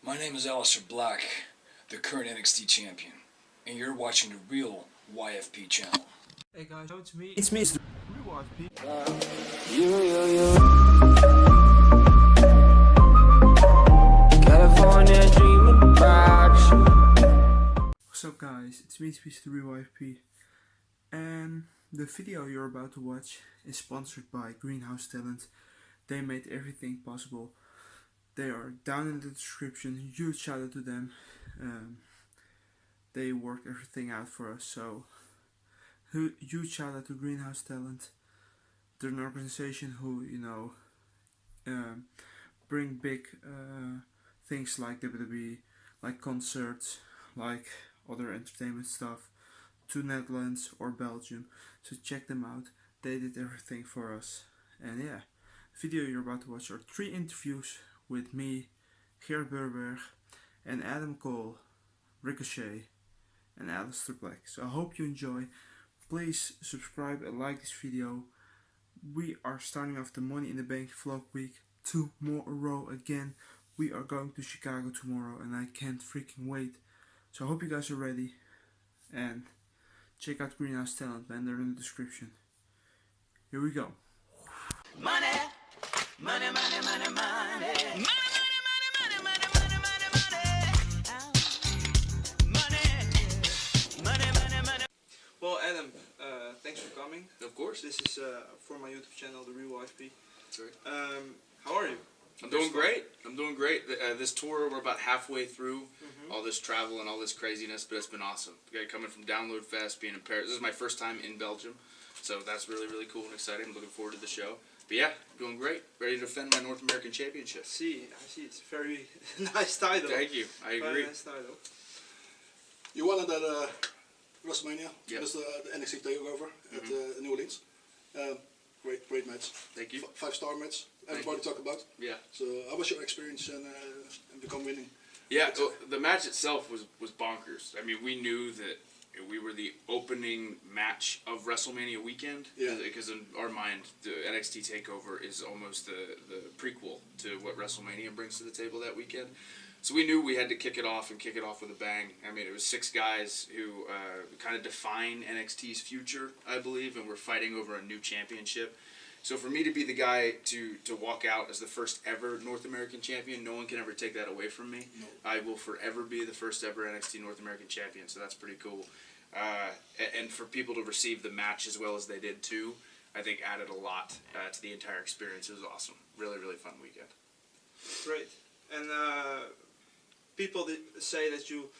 My name is Aleister Black, the current NXT champion, and you're watching the Real YFP channel. Hey guys, so it's me. It's the Real YFP. California dreaming about you. What's up guys, it's me, the Real YFP. And the video you're about to watch is sponsored by Greenhouse Talent. They made everything possible. They are down in the description. Huge shout out to them. They worked everything out for us, so huge shout out to Greenhouse Talent. They're an organization who, bring big things like WWE, like concerts, like other entertainment stuff to Netherlands or Belgium. So check them out. They did everything for us. And yeah, the video you're about to watch are 3 interviews with me, Geert Burberg, and Adam Cole, Ricochet, and Aleister Black. So I hope you enjoy. Please subscribe and like this video. We are starting off the Money in the Bank vlog week tomorrow again. We are going to Chicago tomorrow and I can't freaking wait. So I hope you guys are ready. And check out Greenhouse Talent, man. They're in the description. Here we go. Money, money, money, money, money. Well, Adam, thanks for coming. Of course. This is for my YouTube channel, The Real YFP. Sorry. How are you? I'm doing great. I'm doing great. This tour, we're about halfway through all this travel and all this craziness, but it's been awesome. Coming from Download Fest, being in Paris. This is my first time in Belgium, so that's really, really cool and exciting. I'm looking forward to the show. But yeah, doing great. Ready to defend my North American Championship. I see. It's a very nice title. Thank you. I agree. Very nice title. You won it at WrestleMania. Yep. That's the NXT takeover at New Orleans. Great match. Thank you. 5-star match. Everybody talk about. Yeah. So how was your experience and become winning? Yeah, well, the match itself was bonkers. I mean, we knew that we were the opening match of WrestleMania weekend. Yeah. Because in our mind, the NXT takeover is almost the prequel to what WrestleMania brings to the table that weekend. So we knew we had to kick it off with a bang. I mean, it was 6 guys who kind of define NXT's future, I believe, and we're fighting over a new championship. So for me to be the guy to walk out as the first ever North American champion, no one can ever take that away from me. No. I will forever be the first ever NXT North American champion, so that's pretty cool. And for people to receive the match as well as they did too, I think added a lot to the entire experience. It was awesome. Really, really fun weekend. Great. And people say that you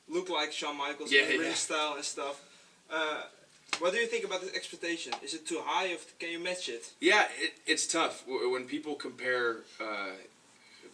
look like Shawn Michaels in the ring style and stuff. What do you think about this expectation? Is it too high? Can you match it? Yeah, it's tough. When people compare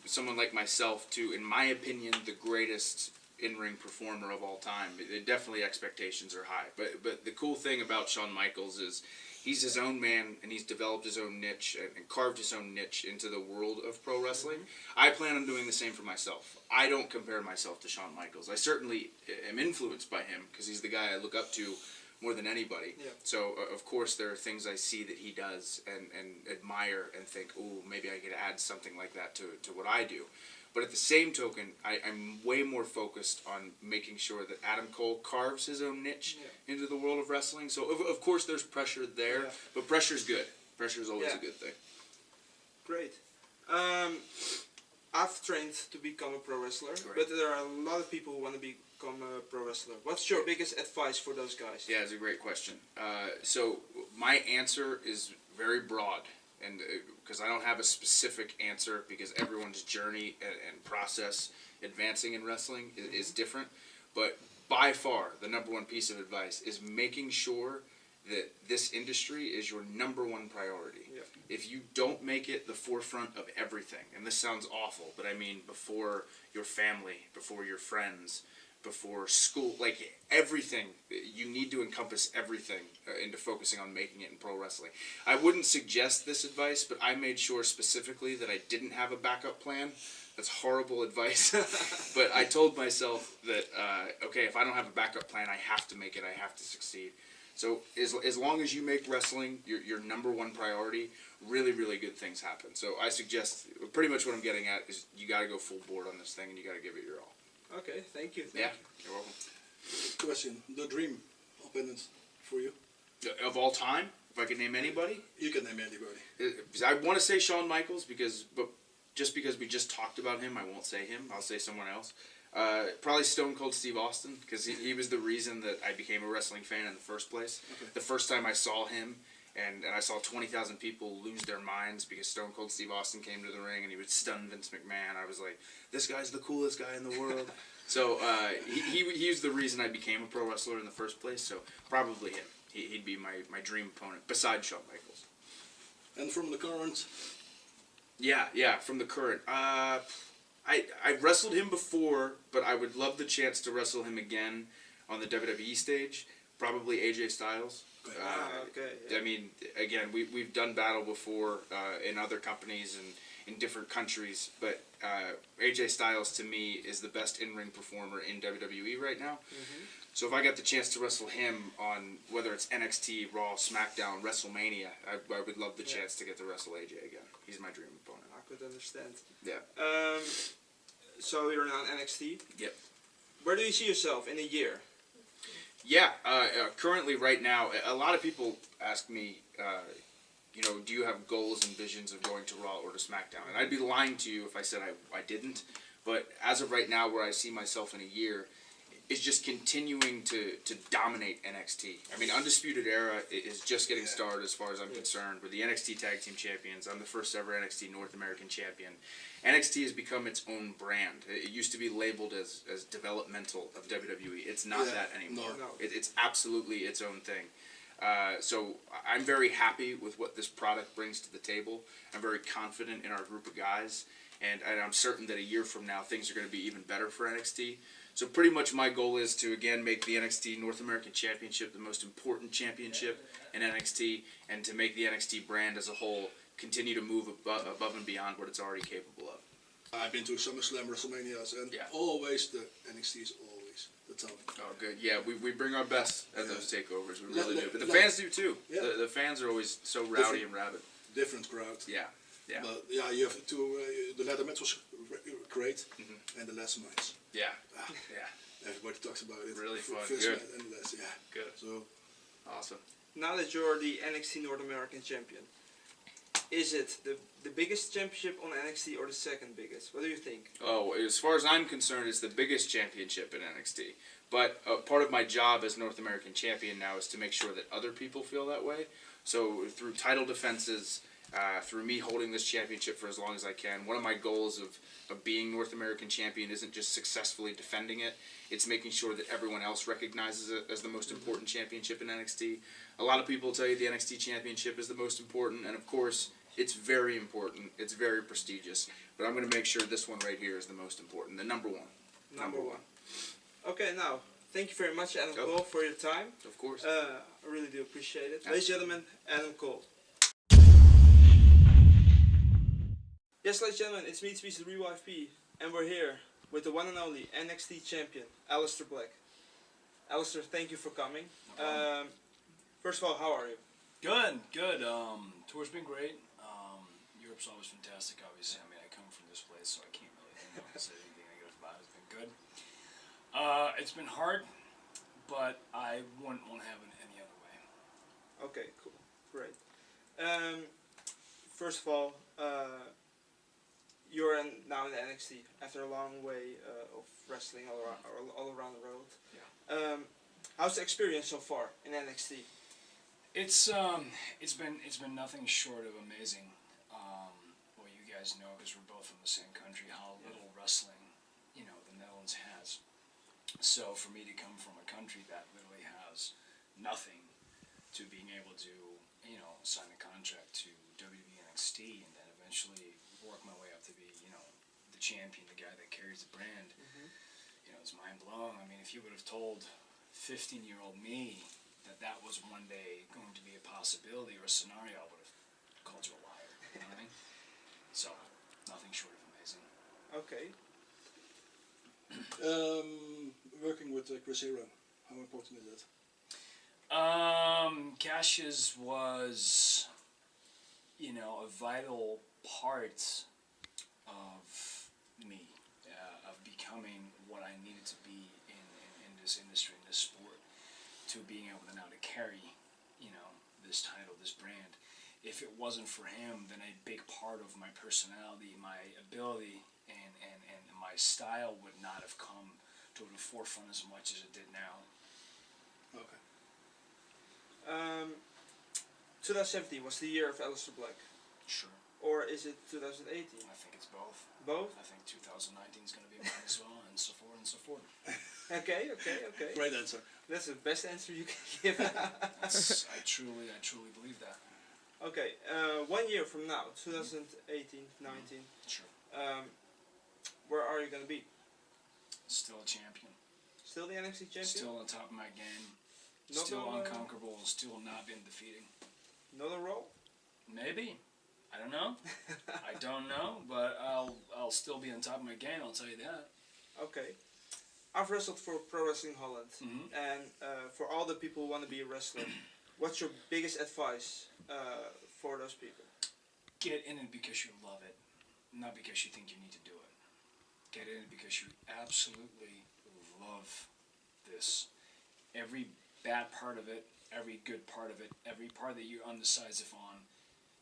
someone like myself to, in my opinion, the greatest in-ring performer of all time, definitely expectations are high. But the cool thing about Shawn Michaels is he's his own man, and he's developed his own niche and carved his own niche into the world of pro wrestling. I plan on doing the same for myself. I don't compare myself to Shawn Michaels. I certainly am influenced by him because he's the guy I look up to more than anybody. Yeah. So, of course, there are things I see that he does and admire and think, ooh, maybe I could add something like that to what I do. But at the same token, I'm way more focused on making sure that Adam Cole carves his own niche into the world of wrestling. So, of course, there's pressure there, but pressure's good. Pressure is always a good thing. Great. I've trained to become a pro wrestler, but there are a lot of people who want to become a pro wrestler. What's your biggest advice for those guys? Yeah, it's a great question. So my answer is very broad, and because I don't have a specific answer, because everyone's journey and process advancing in wrestling is different. But by far, the #1 piece of advice is making sure that this industry is your #1 priority. Yeah. If you don't make it the forefront of everything, and this sounds awful, but I mean before your family, before your friends, before school, like everything, you need to encompass everything into focusing on making it in pro wrestling. I wouldn't suggest this advice, but I made sure specifically that I didn't have a backup plan. That's horrible advice. But I told myself that, okay, if I don't have a backup plan, I have to make it, I have to succeed. So as long as you make wrestling your number one priority, really, really good things happen. So I suggest, pretty much what I'm getting at is you got to go full board on this thing and you got to give it your all. Okay, thank you. Yeah, you're welcome. Question: the dream opponent for you? Of all time, if I could name anybody, You can name anybody. I want to say Shawn Michaels but just because we just talked about him, I won't say him. I'll say someone else. Probably Stone Cold Steve Austin, because he was the reason that I became a wrestling fan in the first place. Okay. The first time I saw him, and I saw 20,000 people lose their minds because Stone Cold Steve Austin came to the ring and he would stun Vince McMahon. I was like, this guy's the coolest guy in the world. So he was the reason I became a pro wrestler in the first place, so probably him. He'd be my dream opponent, besides Shawn Michaels. And from the current, Yeah, from the current. I wrestled him before, but I would love the chance to wrestle him again on the WWE stage. Probably AJ Styles. Okay. Yeah. I mean, again, we've done battle before in other companies and in different countries, but AJ Styles to me is the best in-ring performer in WWE right now. Mm-hmm. So if I got the chance to wrestle him on whether it's NXT, Raw, SmackDown, WrestleMania, I would love the chance to get to wrestle AJ again. He's my dream opponent. I could understand. Yeah. So you're now on NXT. Yep. Where do you see yourself in a year? Yeah, currently right now, a lot of people ask me, do you have goals and visions of going to Raw or to SmackDown? And I'd be lying to you if I said I didn't. But as of right now, where I see myself in a year is just continuing to dominate NXT. I mean, Undisputed Era is just getting started as far as I'm concerned. We're the NXT Tag Team Champions. I'm the first ever NXT North American Champion. NXT has become its own brand. It used to be labeled as developmental of WWE. It's not that anymore. No. It's absolutely its own thing. So I'm very happy with what this product brings to the table. I'm very confident in our group of guys. And I'm certain that a year from now, things are going to be even better for NXT. So pretty much my goal is to, again, make the NXT North American Championship the most important championship in NXT, and to make the NXT brand as a whole continue to move above and beyond what it's already capable of. I've been to SummerSlam, WrestleManias, and always the NXT is always the top. Oh, good. Yeah, we bring our best at those takeovers. We really do. But the Like- fans do too. Yeah. The fans are always so rowdy and rabid. Different crowd. Yeah. Yeah. But yeah, you have to. The ladder match was great, and the last match. Yeah. Ah, Yeah. everybody talks about it. Really fun. First Good. match and the last, yeah. Good. So Awesome. Now that you're the NXT North American champion, is it the biggest championship on NXT or the second biggest? What do you think? Oh, as far as I'm concerned, it's the biggest championship in NXT. But part of my job as North American champion now is to make sure that other people feel that way. So through title defenses, through me holding this championship for as long as I can, one of my goals of being North American champion isn't just successfully defending it. It's making sure that everyone else recognizes it as the most important championship in NXT. A lot of people tell you the NXT championship is the most important, and of course, it's very important. It's very prestigious. But I'm going to make sure this one right here is the most important, the number one. Number one. Okay, now, thank you very much, Adam Cole, for your time. Of course. I really do appreciate it. Ladies and gentlemen, Adam Cole. Yes, ladies and gentlemen, it's me, the Real YFP, and we're here with the one and only NXT champion, Aleister Black. Aleister, thank you for coming. First of all, how are you? Good. Tour's been great. Europe's always fantastic, obviously. I mean, I come from this place, so I can't really say anything negative about it. It's been good. It's been hard, but I wouldn't want to have it any other way. Okay, cool. Great. First of all, you're now in the NXT after a long way of wrestling all around the world. Yeah. How's the experience so far in NXT? It's been nothing short of amazing. Well, you guys know, because we're both from the same country, how little wrestling, the Netherlands has. So for me to come from a country that literally has nothing, to being able to, sign a contract to WWE NXT, and then eventually work my way up to be, the champion, the guy that carries the brand, it's mind blowing. I mean, if you would have told 15-year-old me that was one day going to be a possibility or a scenario, I would have called you a liar. You know what I mean? So, nothing short of amazing. Okay. working with Chris Hero, how important is that? Cassius was, you know, a vital part of me, of becoming what I needed to be in this industry, in this sport, to being able to now to carry, you know, this title, this brand. If it wasn't for him, then a big part of my personality, my ability, and my style would not have come to the forefront as much as it did now. Okay. 2017 was the year of Aleister Black, Sure. or is it 2018? I think it's both. Both? I think 2019 is going to be mine as well, and so forth and so forth. Okay. Great answer. That's the best answer you can give. I truly believe that. Okay, 1 year from now, 2018, 19, Sure. where are you gonna be? Still a champion. Still the NXT champion? Still on top of my game. Not Still no, unconquerable. Still not been defeating. Another role? Maybe. I don't know. I don't know, but I'll still be on top of my game. I'll tell you that. Okay. I've wrestled for Pro Wrestling Holland, Mhm. and for all the people who want to be a wrestler, what's your biggest advice for those people? Get in it because you love it, not because you think you need to do it. Get in it because you absolutely love this. Every bad part of it, every good part of it, every part that you're undecisive on,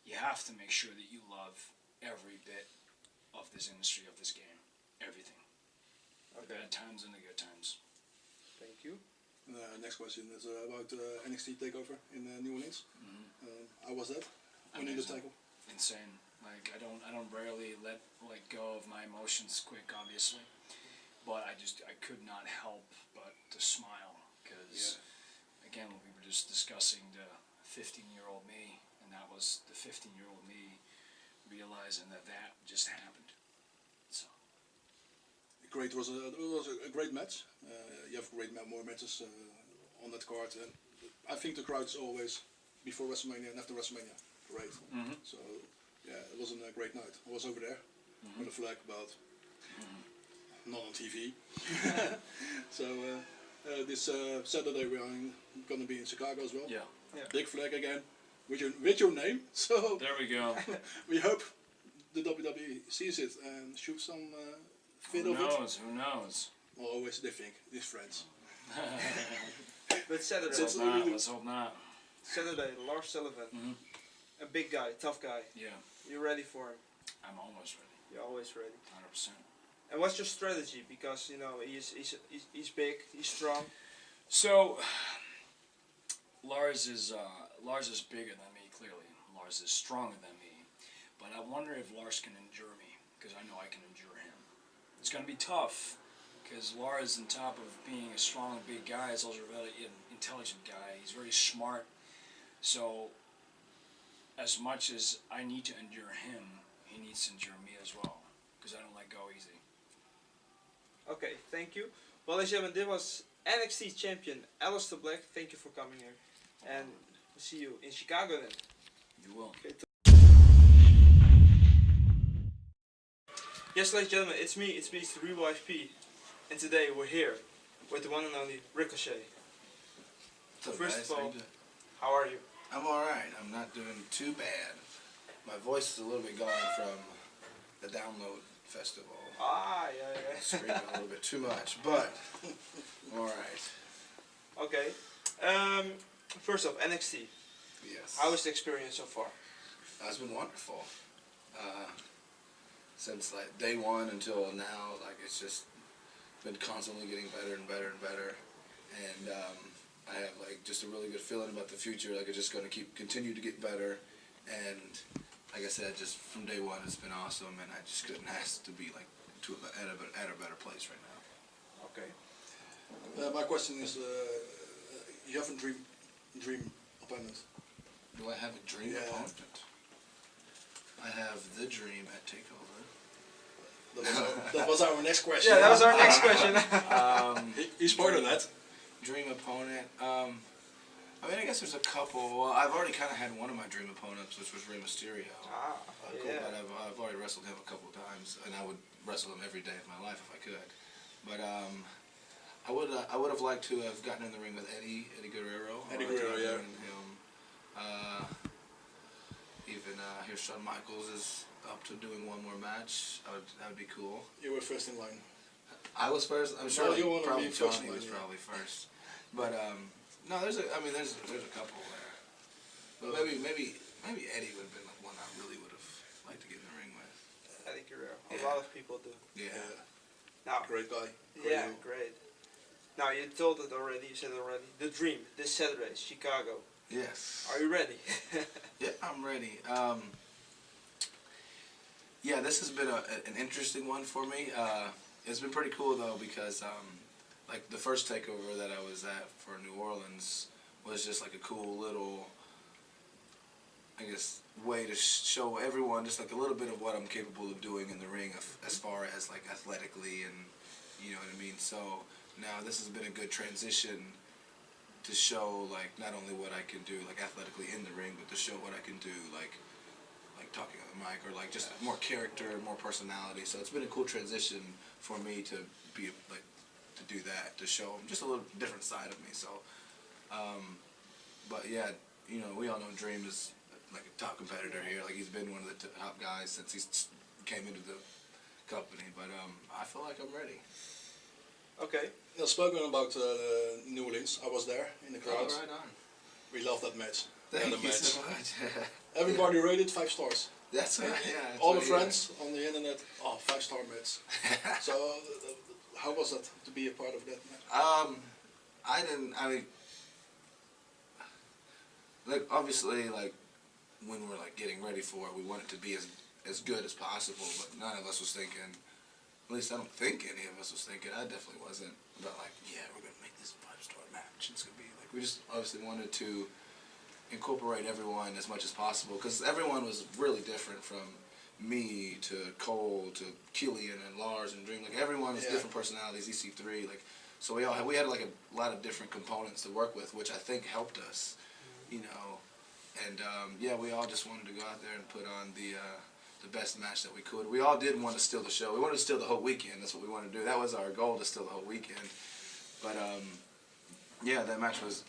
you have to make sure that you love every bit of this industry, of this game. Everything. The bad times and the good times. Thank you. Next question is about NXT takeover in New Orleans. Mhm. How was that? Winning the Amazing. title. Insane. Like I don't rarely let go of my emotions quick, obviously, but I could not help but to smile because again we were just discussing the 15-year-old me, and that was the 15-year-old me realizing that just happened. So Great. It was a great match. You have more matches on that card, and I think the crowd is always before WrestleMania and after WrestleMania great. Mhm. So yeah, it was a great night. I was over there with a flag, but not on TV. So this Saturday we are going to be in Chicago as well. yeah, Big flag again with your name. So there we go. we hope the WWE sees it and shoots some fit Who of it. knows? Who knows? Well, always they think these friends. But Saturday, Let's hope not. Let's hope not. Saturday, Lars Sullivan, Mhm. a big guy, tough guy. Yeah, You ready for him? I'm almost ready. You're always ready. 100%. And what's your strategy? Because you know he's big, he's strong. So Lars is bigger than me. Clearly, Lars is stronger than me. But I wonder if Lars can endure me, because I know I can endure him. It's gonna be tough, because Lars, on top of being a strong, big guy, is also a really intelligent guy. He's very smart. So as much as I need to endure him, he needs to endure me as well, because I don't let go easy. Okay, thank you. Well, ladies and gentlemen, this was NXT champion Aleister Black. Thank you for coming here, and we'll see you in Chicago then. You will. Yes, ladies and gentlemen, it's me, it's Real YFP, and today we're here with the one and only Ricochet. What's up, First guys? of How all, you doing? how are you? I'm alright. I'm not doing too bad. My voice is a little bit gone from the Download Festival. Ah, yeah. Screaming a little bit too much, but I'm alright. Okay. First off, NXT. Yes. How was the experience so far? It's been wonderful. Since like day one until now, like it's just been constantly getting better and better and better. And I have like just a really good feeling about the future. Like it's just going to continue to get better. And like I said, just from day one, it's been awesome. And I just couldn't ask to be like at a better place right now. Okay. My question is, you have a dream opponent. Do I have a dream Yeah. opponent? I have the dream at TakeOver. That was our next question. Yeah, that was our next question. He's part of that. Dream opponent. I mean, I guess there's a couple. Well, I've already kind of had one of my dream opponents, which was Rey Mysterio. Ah, Cool, yeah. but I've already wrestled him a couple times, and I would wrestle him every day of my life if I could. But I would have liked to have gotten in the ring with Eddie Guerrero. Eddie Guerrero, yeah. And him. Even here, Shawn Michaels is up to doing one more match. That would be cool. You were first in line. I was first. I'm sure Well, you wanna probably be first Johnny one, was yeah. probably first. But no, there's a couple there. But maybe Eddie would have been like one I really would have liked to get in the ring with. Eddie Guerrero. A Yeah. lot of people do. Yeah. Now, Great guy. yeah, Great. great. Now you told it already. You said it already. The Dream this Saturday, Chicago. Yes. Are you ready? Yeah, I'm ready. Yeah, this has been an interesting one for me. It's been pretty cool though because like the first takeover that I was at for New Orleans was just like a cool little, I guess, way to show everyone just like a little bit of what I'm capable of doing in the ring as far as like athletically and you know what I mean. So now this has been a good transition to show like not only what I can do like athletically in the ring, but to show what I can do like talking on the mic or like just more character and more personality. So it's been a cool transition for me to be like to do that, to show just a little different side of me. So but yeah, you know, we all know Dream is like a top competitor here. Like he's been one of the top guys since he came into the company. But I feel like I'm ready. Okay. Now, spoken about New Orleans, I was there in the crowd. Oh, right on. We love that match. Thank The you match. so much. Everybody rated 5 stars. That's what, yeah. That's All what the I hear. friends on the internet, 5-star match. So, how was that to be a part of that match? I mean, like obviously, like when we're like getting ready for it, we want it to be as good as possible. But none of us was thinking. At least I don't think any of us was thinking. I definitely wasn't about like, yeah, we're gonna make this 5-star match. It's gonna be like we just obviously wanted to incorporate everyone as much as possible because everyone was really different from me to Cole to Killian and Lars and Dream. Like everyone has different personalities. EC3, like so we had like a lot of different components to work with, which I think helped us, you know. And yeah, we all just wanted to go out there and put on the best match that we could. We all did want to steal the show. We wanted to steal the whole weekend. That's what we wanted to do. That was our goal, to steal the whole weekend. But yeah, that match was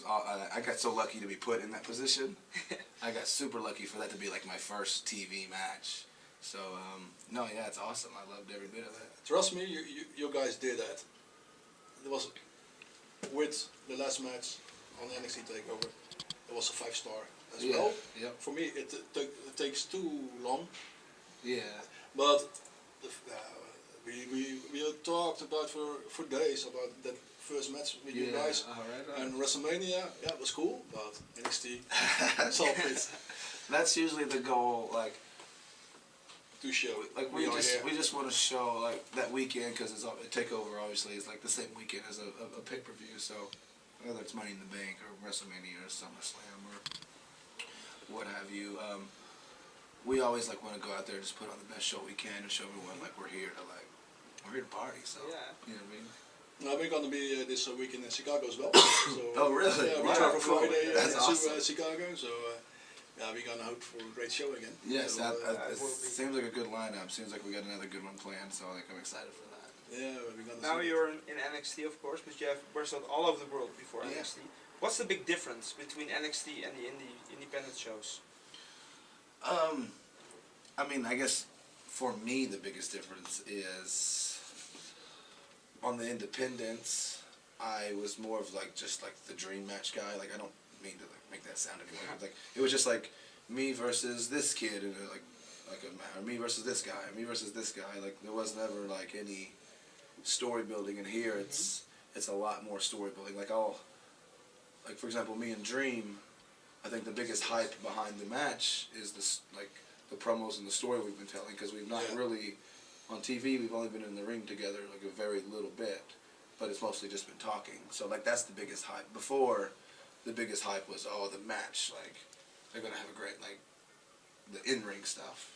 I got so lucky to be put in that position. I got super lucky for that to be like my first TV match. So no, yeah, it's awesome. I loved every bit of it. Trust me, you guys did that. It was with the last match on the NXT Takeover. It was a 5-star as well. Yep. For me, it takes too long. Yeah. But we talked about for days about that first match with you guys. Right. And WrestleMania, yeah, it was cool, but NXT solved it That's usually the goal, like to show it. like we just want to show like that weekend because it's a takeover. Obviously, is like the same weekend as a pay-per-view. So whether it's Money in the Bank or WrestleMania or SummerSlam or what have you, we always like want to go out there and just put on the best show we can and show everyone like we're here to party. So Yeah. you know what I mean. Now we're gonna be this weekend in Chicago as well. So, Oh, really? Yeah, we Wow, travel cool. Friday That's to awesome. Chicago. So yeah, we're gonna hope for a great show again. Yes, So, it seems like a good lineup. Seems like we got another good one planned. So like I'm excited for that. yeah, we're gonna. Now see you're in NXT, of course, but you have wrestled all over the world before Yeah. NXT. What's the big difference between NXT and the independent shows? I mean, I guess for me the biggest difference is on the independents. I was more of like just like the dream match guy. Like I don't mean to like make that sound anymore. But, like it was just like me versus this kid and or me versus this guy, me versus this guy. Like there was never like any story building. And here it's a lot more story building. Like for example, me and Dream. I think the biggest hype behind the match is this like the promos and the story we've been telling because we've not really on TV. We've only been in the ring together like a very little bit. But it's mostly just been talking. So like that's the biggest hype. Before, the biggest hype was the match. Like they're gonna have a great like the in-ring stuff.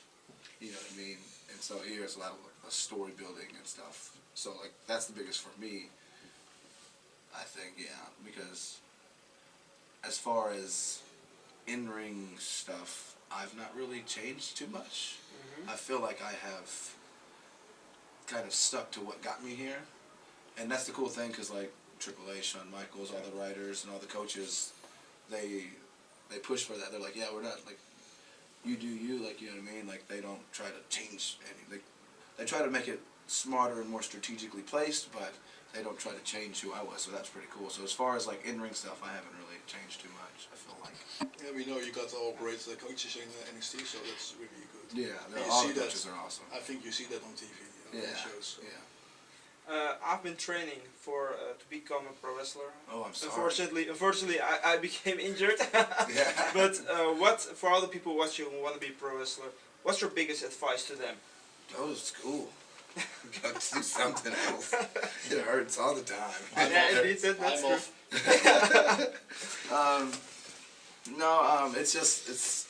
You know what I mean? And so here it's a lot of like story building and stuff. So like that's the biggest for me. I think because as far as in-ring stuff, I've not really changed too much. I feel like I have kind of stuck to what got me here. and that's the cool thing, because like Triple H, Shawn Michaels, all the writers and all the coaches, they push for that. They're like, yeah, we're not like, you do you, like, you know what I mean? Like, they don't try to change anything. They try to make it smarter and more strategically placed, but they don't try to change who I was. So that's pretty cool. So as far as like in-ring stuff, I haven't really changed too much, I feel like. Yeah, we know you got all great coaches in NXT, so that's really good. Yeah, You all see the that- coaches are awesome. I think you see that on TV, on Yeah, the shows. yeah. I've been training for to become a pro wrestler. Oh, I'm sorry. Unfortunately, I became injured. Yeah. But what for all the people watching who want to be a pro wrestler, what's your biggest advice to them? Go to school. Go do something else. It hurts all the time. That's I'm true. off. It's.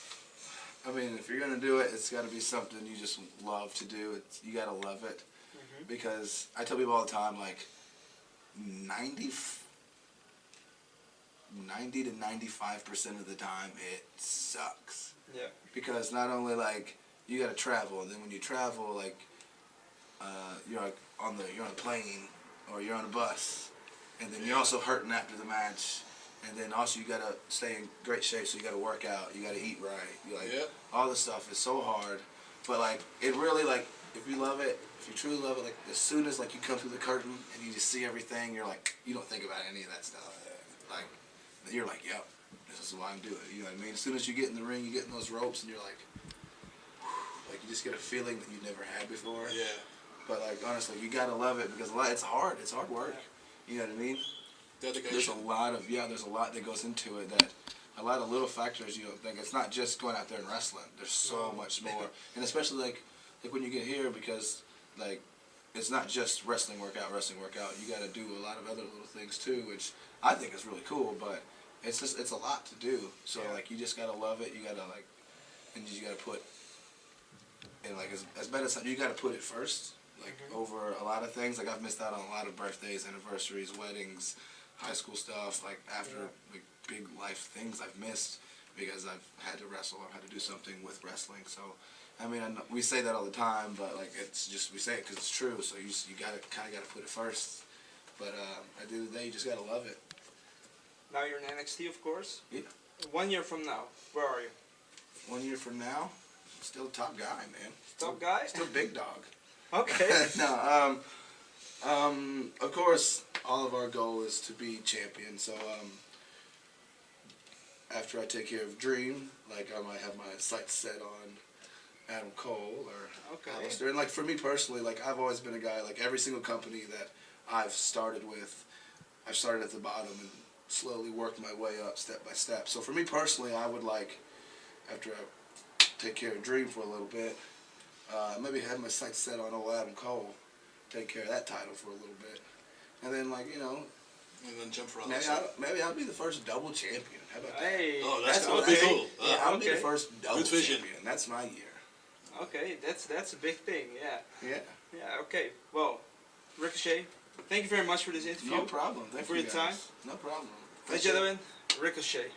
I mean, if you're gonna do it, it's got to be something you just love to do. You gotta love it, because I tell people all the time, like 90 to 95% of the time, it sucks. Yeah. Because not only like you gotta travel, and then when you travel, like you're like you're on a plane or you're on a bus, and then you're also hurting after the match, and then also you gotta stay in great shape, so you gotta work out, you gotta eat right, you like all this stuff is so hard, but like it really, like, if you love it, if you truly love it, like as soon as like you come through the curtain and you just see everything, you're like, you don't think about any of that stuff. Like you're like, yep, this is why I'm doing it. You know what I mean? As soon as you get in the ring, you get in those ropes, and you're like you just get a feeling that you've never had before. Yeah. But like honestly, you gotta love it, because it's hard. It's hard work. You know what I mean? Dedication. There's a lot that goes into it, that a lot of little factors you don't think. It's not just going out there and wrestling. There's so much more, and especially like when you get here, because like it's not just wrestling workout. You got to do a lot of other little things too, which I think is really cool. But it's a lot to do. So like you just gotta love it. You gotta like, and you gotta put, and like as bad as you gotta put it first. Like over a lot of things. Like I've missed out on a lot of birthdays, anniversaries, weddings, high school stuff. Like after like big life things I've missed because I've had to wrestle. I've had to do something with wrestling. So I mean, we say that all the time, but like it's just, we say it because it's true. So you gotta kind of gotta put it first. But at the end of the day, you just gotta love it. Now you're in NXT, of course. Yeah. 1 year from now, where are you? 1 year from now, still top guy, man. Top guy? Still big dog. Okay. No, of course, all of our goal is to be champion. So, after I take care of Dream, like I might have my sights set on Adam Cole or Aleister. And like for me personally, like I've always been a guy, like every single company that I've started with, I've started at the bottom and slowly worked my way up step by step. So for me personally, I would like, after I take care of Dream for a little bit, maybe have my sights set on old Adam Cole, take care of that title for a little bit, and then like And then jump for maybe I'll be the first double champion. How about that? Hey. Oh, that's cool. okay. Cool. Yeah, I'll be the first double Good vision. champion. That's my year. Okay, that's a big thing. Yeah. Yeah. Yeah. Okay. Well, Ricochet, thank you very much for this interview. No problem. Thank for you your guys. time. No problem. Ladies and gentlemen, Ricochet.